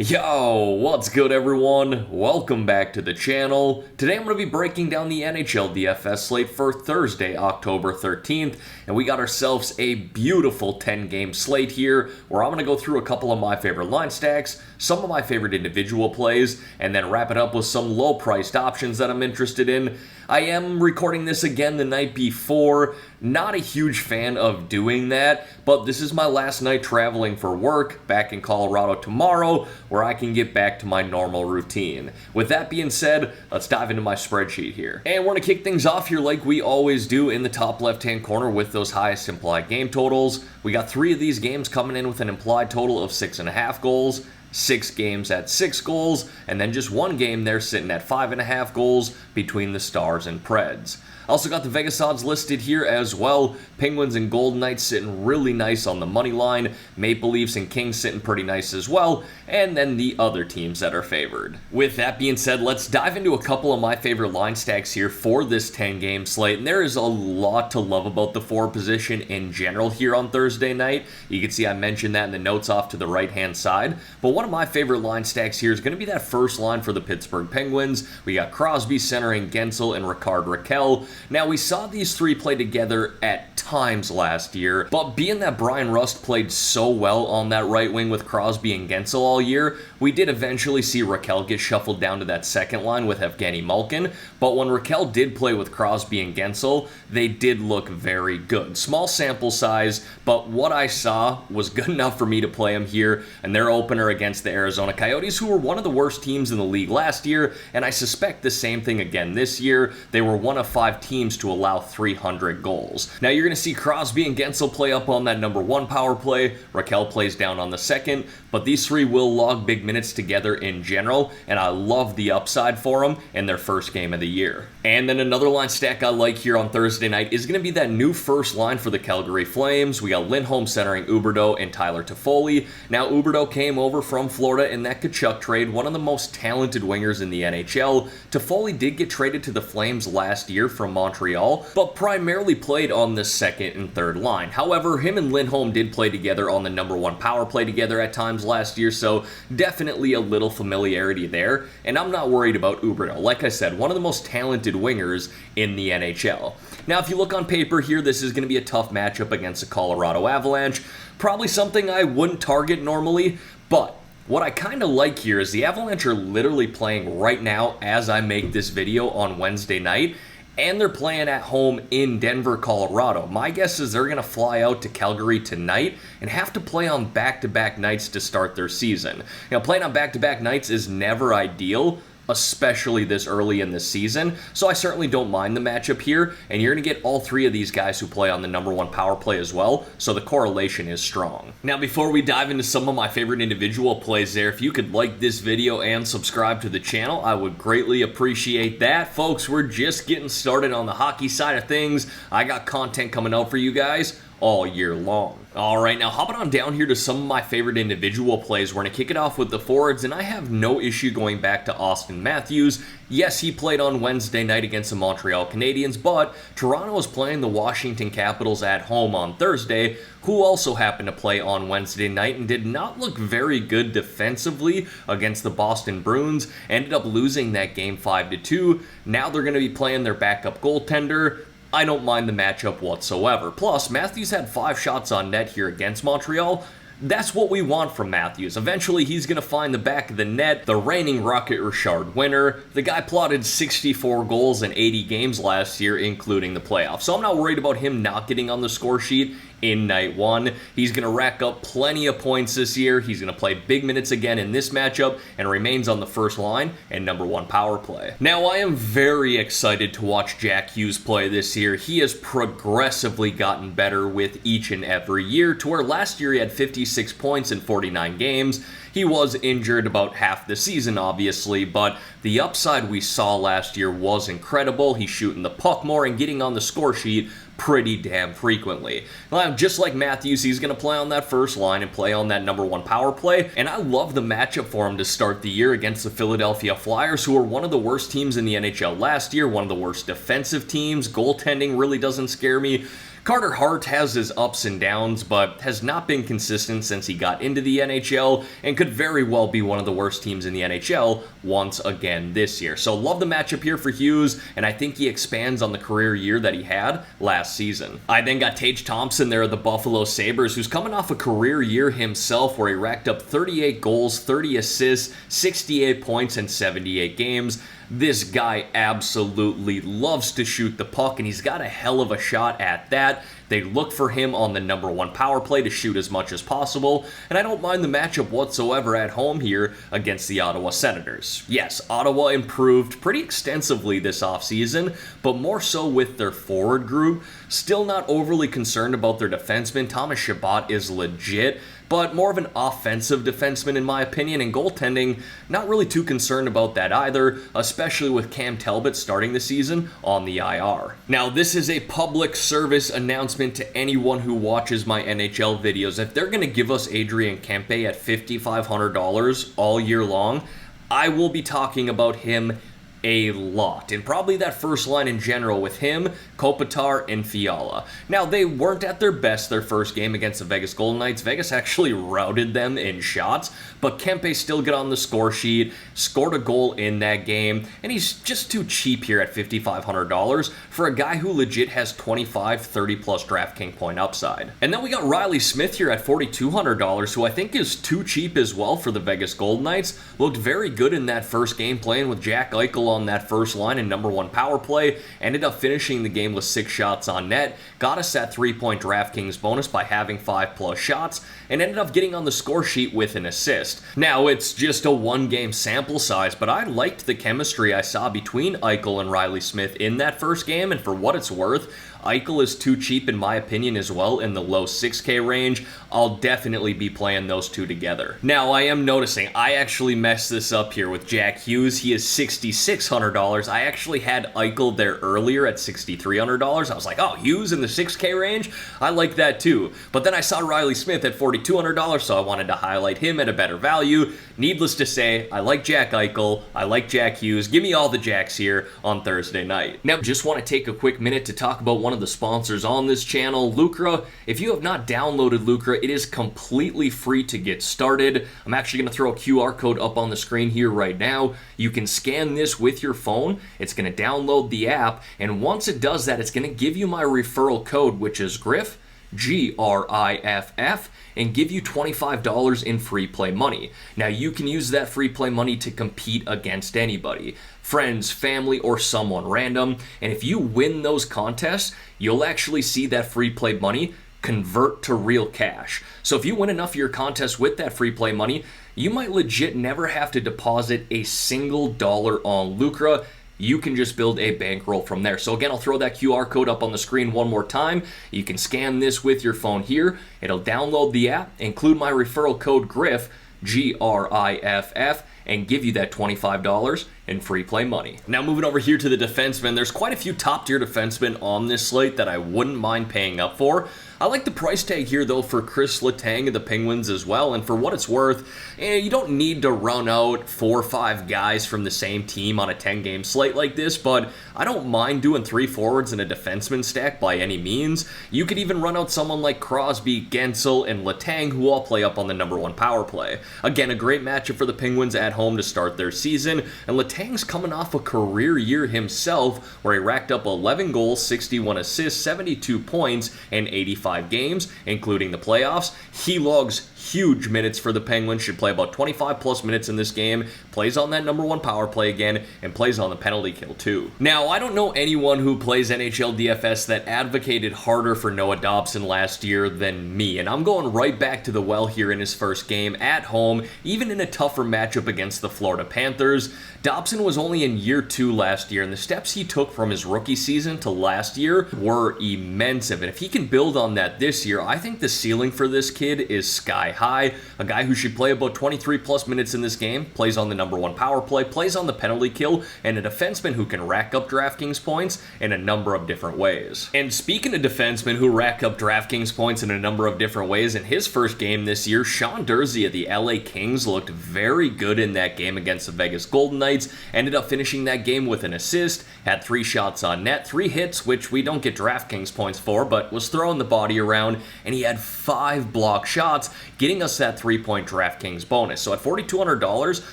Yo, what's good everyone? Welcome back to the channel. Today I'm going to be breaking down the Nhl Dfs slate for Thursday, October 13th, and we got ourselves a beautiful 10-game slate here where I'm going to go through a couple of my favorite line stacks, some of my favorite individual plays, and then wrap it up with some low-priced options that I'm interested in. I am recording this again the night before. Not a huge fan of doing that, but this is my last night traveling for work, back in Colorado tomorrow, where I can get back to my normal routine. With that being said, let's dive into my spreadsheet here. And we're going to kick things off here like we always do in the top left-hand corner with those highest implied game totals. We got 3 of these games coming in with an implied total of 6.5 goals. 6 games at 6 goals, and then just 1 game there sitting at 5.5 goals between the Stars and Preds. Also got the Vegas odds listed here as well. Penguins and Golden Knights sitting really nice on the money line. Maple Leafs and Kings sitting pretty nice as well. And then the other teams that are favored. With that being said, let's dive into a couple of my favorite line stacks here for this 10-game slate. And there is a lot to love about the forward position in general here on Thursday night. You can see I mentioned that in the notes off to the right-hand side. But one of my favorite line stacks here is going to be that first line for the Pittsburgh Penguins. We got Crosby centering Gensel and Rickard Rakell. Now, we saw these 3 play together at times last year, but being that Brian Rust played so well on that right wing with Crosby and Gensel all year, we did eventually see Rakell get shuffled down to that second line with Evgeny Malkin, but when Rakell did play with Crosby and Gensel, they did look very good. Small sample size, but what I saw was good enough for me to play them here, and their opener against the Arizona Coyotes, who were one of the worst teams in the league last year, and I suspect the same thing again this year. They were one of 5 teams to allow 300 goals. Now you're going to see Crosby and Gensel play up on that number 1 power play. Rakell plays down on the second, but these 3 will log big minutes together in general, and I love the upside for them in their first game of the year. And then another line stack I like here on Thursday night is going to be that new first line for the Calgary Flames. We got Lindholm centering Huberdeau and Tyler Toffoli. Now Huberdeau came over from Florida in that Tkachuk trade, one of the most talented wingers in the NHL. Toffoli did get traded to the Flames last year from Montreal, but primarily played on the second and third line. However, him and Lindholm did play together on the number 1 power play together at times last year, so definitely a little familiarity there, and I'm not worried about Huberdeau. Like I said, one of the most talented wingers in the NHL. Now, if you look on paper here, this is going to be a tough matchup against the Colorado Avalanche. Probably something I wouldn't target normally, but what I kind of like here is the Avalanche are literally playing right now as I make this video on Wednesday night, and they're playing at home in Denver, Colorado. My guess is they're going to fly out to Calgary tonight and have to play on back-to-back nights to start their season. Now, playing on back-to-back nights is never ideal, especially this early in the season, so I certainly don't mind the matchup here, and you're going to get all 3 of these guys who play on the number 1 power play as well, so the correlation is strong. Now, before we dive into some of my favorite individual plays there, if you could like this video and subscribe to the channel, I would greatly appreciate that. Folks, we're just getting started on the hockey side of things. I got content coming out for you guys all year long. Alright, now hopping on down here to some of my favorite individual plays. We're going to kick it off with the forwards, and I have no issue going back to Austin Matthews. Yes, he played on Wednesday night against the Montreal Canadiens, but Toronto is playing the Washington Capitals at home on Thursday, who also happened to play on Wednesday night and did not look very good defensively against the Boston Bruins. Ended up losing that game 5-2. Now they're going to be playing their backup goaltender. I don't mind the matchup whatsoever. Plus, Matthews had 5 shots on net here against Montreal. That's what we want from Matthews. Eventually, he's going to find the back of the net, the reigning Rocket Richard winner. The guy plotted 64 goals in 80 games last year, including the playoffs. So I'm not worried about him not getting on the score sheet in night 1. He's going to rack up plenty of points this year. He's going to play big minutes again in this matchup and remains on the first line and number 1 power play. Now, I am very excited to watch Jack Hughes play this year. He has progressively gotten better with each and every year, to where last year he had 56 points in 49 games. He was injured about half the season, obviously, but the upside we saw last year was incredible. He's shooting the puck more and getting on the score sheet pretty damn frequently. Now, just like Matthews, he's going to play on that first line and play on that number 1 power play, and I love the matchup for him to start the year against the Philadelphia Flyers, who are one of the worst teams in the NHL last year, one of the worst defensive teams. Goaltending really doesn't scare me. Carter Hart has his ups and downs, but has not been consistent since he got into the NHL, and could very well be one of the worst teams in the NHL once again this year. So love the matchup here for Hughes, and I think he expands on the career year that he had last season. I then got Tage Thompson there of the Buffalo Sabres, who's coming off a career year himself where he racked up 38 goals, 30 assists, 68 points in 78 games. This guy absolutely loves to shoot the puck, and he's got a hell of a shot at that. They look for him on the #1 power play to shoot as much as possible, and I don't mind the matchup whatsoever at home here against the Ottawa Senators. Yes, Ottawa improved pretty extensively this offseason, but more so with their forward group. Still not overly concerned about their defenseman. Thomas Chabot is legit, but more of an offensive defenseman in my opinion, and goaltending, not really too concerned about that either, especially with Cam Talbot starting the season on the IR. Now, this is a public service announcement to anyone who watches my NHL videos. If they're going to give us Adrian Kempe at $5,500 all year long, I will be talking about him a lot, and probably that first line in general with him, Kopitar, and Fiala. Now, they weren't at their best their first game against the Vegas Golden Knights. Vegas actually routed them in shots, but Kempe still got on the score sheet, scored a goal in that game, and he's just too cheap here at $5,500 for a guy who legit has 25, 30-plus DraftKings point upside. And then we got Riley Smith here at $4,200, who I think is too cheap as well for the Vegas Golden Knights. Looked very good in that first game playing with Jack Eichel on that first line and #1 power play. Ended up finishing the game with 6 shots on net. Got us that 3-point DraftKings bonus by having 5+ shots, and ended up getting on the score sheet with an assist. Now, it's just a 1-game sample size, but I liked the chemistry I saw between Eichel and Riley Smith in that first game, and for what it's worth, Eichel is too cheap in my opinion as well, in the low 6K range. I'll definitely be playing those two together. Now, I am noticing I actually messed this up here with Jack Hughes. He is $6,600. I actually had Eichel there earlier at $6,300. I was like, oh, Hughes in the 6K range? I like that too. But then I saw Riley Smith at $4,200, so I wanted to highlight him at a better value. Needless to say, I like Jack Eichel. I like Jack Hughes. Give me all the Jacks here on Thursday night. Now, just want to take a quick minute to talk about one of the sponsors on this channel, Lucra. If you have not downloaded Lucra, it is completely free to get started. I'm actually going to throw a QR code up on the screen here right now. You can scan this with your phone. It's going to download the app, and once it does that, it's going to give you my referral code, which is GRIFF, GRIFF, and give you $25 in free play money. Now, you can use that free play money to compete against anybody, friends, family, or someone random, and if you win those contests, you'll actually see that free play money convert to real cash. So if you win enough of your contests with that free play money, you might legit never have to deposit a single dollar on Lucra. You can just build a bankroll from there. So again, I'll throw that QR code up on the screen one more time. You can scan this with your phone here. It'll download the app, include my referral code GRIFF, GRIFF, and give you that $25 in free play money. Now, moving over here to the defensemen, there's quite a few top-tier defensemen on this slate that I wouldn't mind paying up for. I like the price tag here, though, for Chris Letang of the Penguins as well, and for what it's worth, you don't need to run out 4 or 5 guys from the same team on a 10-game slate like this, but I don't mind doing 3 forwards and a defenseman stack by any means. You could even run out someone like Crosby, Gensel, and Letang, who all play up on the #1 power play. Again, a great matchup for the Penguins at home to start their season, and Letang's coming off a career year himself, where he racked up 11 goals, 61 assists, 72 points, and 85 games, including the playoffs. He logs huge minutes for the Penguins, should play about 25+ minutes in this game, plays on that #1 power play again, and plays on the penalty kill too. Now, I don't know anyone who plays NHL DFS that advocated harder for Noah Dobson last year than me, and I'm going right back to the well here in his first game at home, even in a tougher matchup against the Florida Panthers. Dobson was only in year 2 last year, and the steps he took from his rookie season to last year were immense, and if he can build on that this year, I think the ceiling for this kid is sky sky high. A guy who should play about 23 plus minutes in this game, plays on the #1 power play, plays on the penalty kill, and a defenseman who can rack up DraftKings points in a number of different ways. And speaking of defensemen who rack up DraftKings points in a number of different ways, in his first game this year, Sean Durzi of the LA Kings looked very good in that game against the Vegas Golden Knights, ended up finishing that game with an assist, had 3 shots on net, 3 hits, which we don't get DraftKings points for, but was throwing the body around, and he had 5 block shots, getting us that 3-point DraftKings bonus. So at $4,200,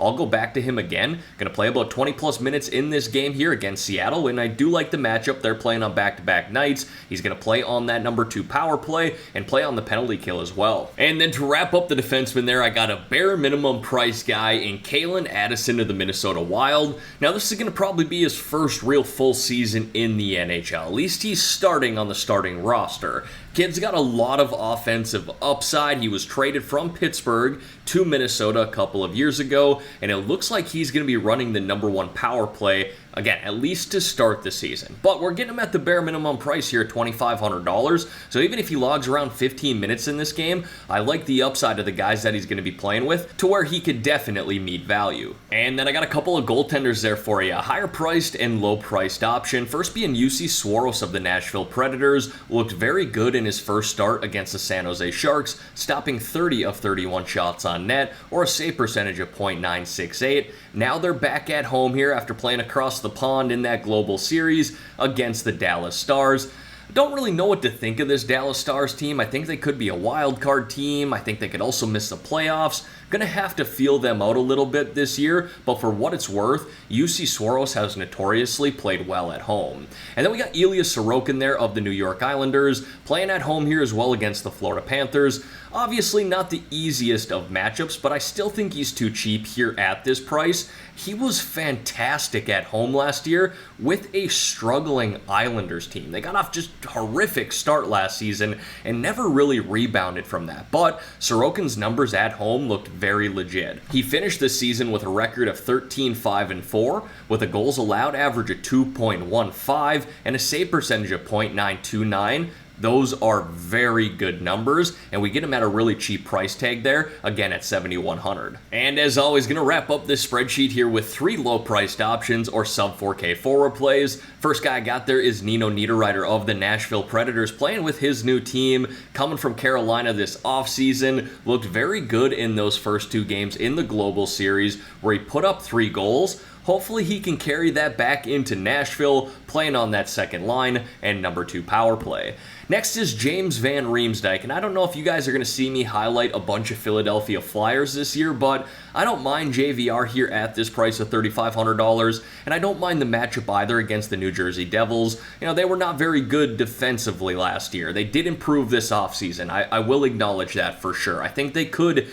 I'll go back to him again. Going to play about 20 plus minutes in this game here against Seattle, and I do like the matchup. They're playing on back-to-back nights. He's going to play on that #2 power play and play on the penalty kill as well. And then to wrap up the defenseman there, I got a bare minimum price guy in Calen Addison of the Minnesota Wild. Now this is going to probably be his first real full season in the NHL. At least he's starting on the starting roster. Kid's got a lot of offensive upside. He was traded from Pittsburgh to Minnesota a couple of years ago, and it looks like he's going to be running the #1 power play, again, at least to start the season. But we're getting him at the bare minimum price here at $2,500, so even if he logs around 15 minutes in this game, I like the upside of the guys that he's going to be playing with to where he could definitely meet value. And then I got a couple of goaltenders there for you, a higher priced and low priced option. First being UC Saros of the Nashville Predators, looked very good in his first start against the San Jose Sharks, stopping 30 of 31 shots on net, or a save percentage of .968. Now they're back at home here after playing across the pond in that global series against the Dallas Stars. Don't really know what to think of this Dallas Stars team. I think they could be a wild card team. I think they could also miss the playoffs. Gonna have to feel them out a little bit this year, but for what it's worth, UC Saros has notoriously played well at home. And then we got Ilya Sorokin there of the New York Islanders, playing at home here as well against the Florida Panthers. Obviously not the easiest of matchups, but I still think he's too cheap here at this price. He was fantastic at home last year with a struggling Islanders team. They got off just a horrific start last season and never really rebounded from that. But Sorokin's numbers at home looked very legit. He finished the season with a record of 13-5-4, with a goals allowed average of 2.15 and a save percentage of .929. Those are very good numbers, and we get them at a really cheap price tag there, again at $7,100. And as always, going to wrap up this spreadsheet here with 3 low-priced options or sub-4K forward plays. First guy I got there is Nino Niederreiter of the Nashville Predators, playing with his new team, coming from Carolina this offseason. Looked very good in those first 2 games in the Global Series, where he put up 3 goals. Hopefully he can carry that back into Nashville, playing on that second line and #2 power play. Next is James Van Riemsdyk, and I don't know if you guys are going to see me highlight a bunch of Philadelphia Flyers this year, but I don't mind JVR here at this price of $3,500, and I don't mind the matchup either against the New Jersey Devils. You know, they were not very good defensively last year. They did improve this offseason. I will acknowledge that for sure. I think they could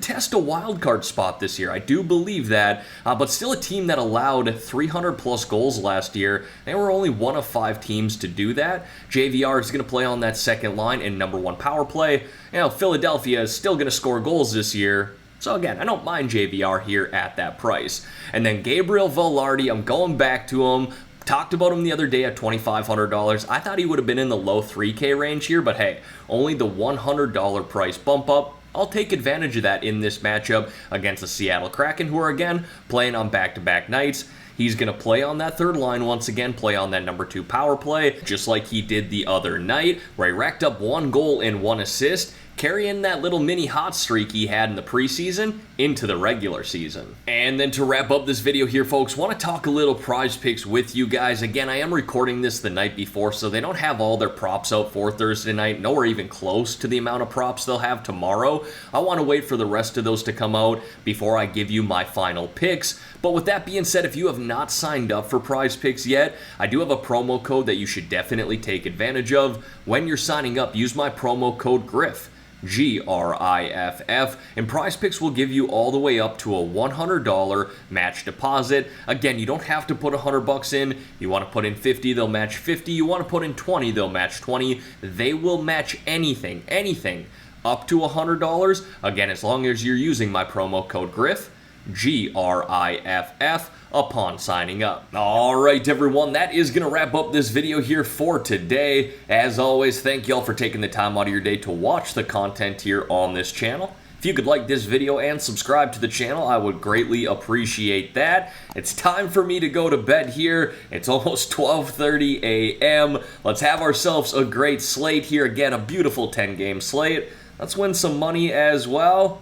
test a wild card spot this year. I do believe that, but still a team that allowed 300 plus goals last year. They were only one of 5 teams to do that. JVR is going to play on that second line and #1 power play. You know, Philadelphia is still going to score goals this year. So again, I don't mind JVR here at that price. And then Gabriel Velarde, I'm going back to him. Talked about him the other day at $2,500. I thought he would have been in the low 3K range here, but hey, only the $100 price bump up. I'll take advantage of that in this matchup against the Seattle Kraken, who are again playing on back-to-back nights. He's going to play on that third line once again, play on that #2 power play, just like he did the other night, where he racked up 1 goal and 1 assist, carrying that little mini hot streak he had in the preseason into the regular season. And then to wrap up this video here, folks, want to talk a little prize picks with you guys. Again, I am recording this the night before, so they don't have all their props out for Thursday night, nowhere even close to the amount of props they'll have tomorrow. I want to wait for the rest of those to come out before I give you my final picks. But with that being said, if you have not signed up for Prize Picks yet, I do have a promo code that you should definitely take advantage of. When you're signing up, use my promo code GRIFF. GRIFF, and Prize Picks will give you all the way up to a $100 match deposit. Again, you don't have to put $100 in. You want to put in 50, they'll match 50. You want to put in 20, they'll match 20. They will match anything up to $100. Again, as long as you're using my promo code GRIFF. GRIFF, upon signing up. Alright everyone, that is going to wrap up this video here for today. As always, thank y'all for taking the time out of your day to watch the content here on this channel. If you could like this video and subscribe to the channel, I would greatly appreciate that. It's time for me to go to bed here. It's almost 12:30 a.m. Let's have ourselves a great slate here. Again, a beautiful 10-game slate. Let's win some money as well.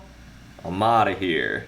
I'm out of here.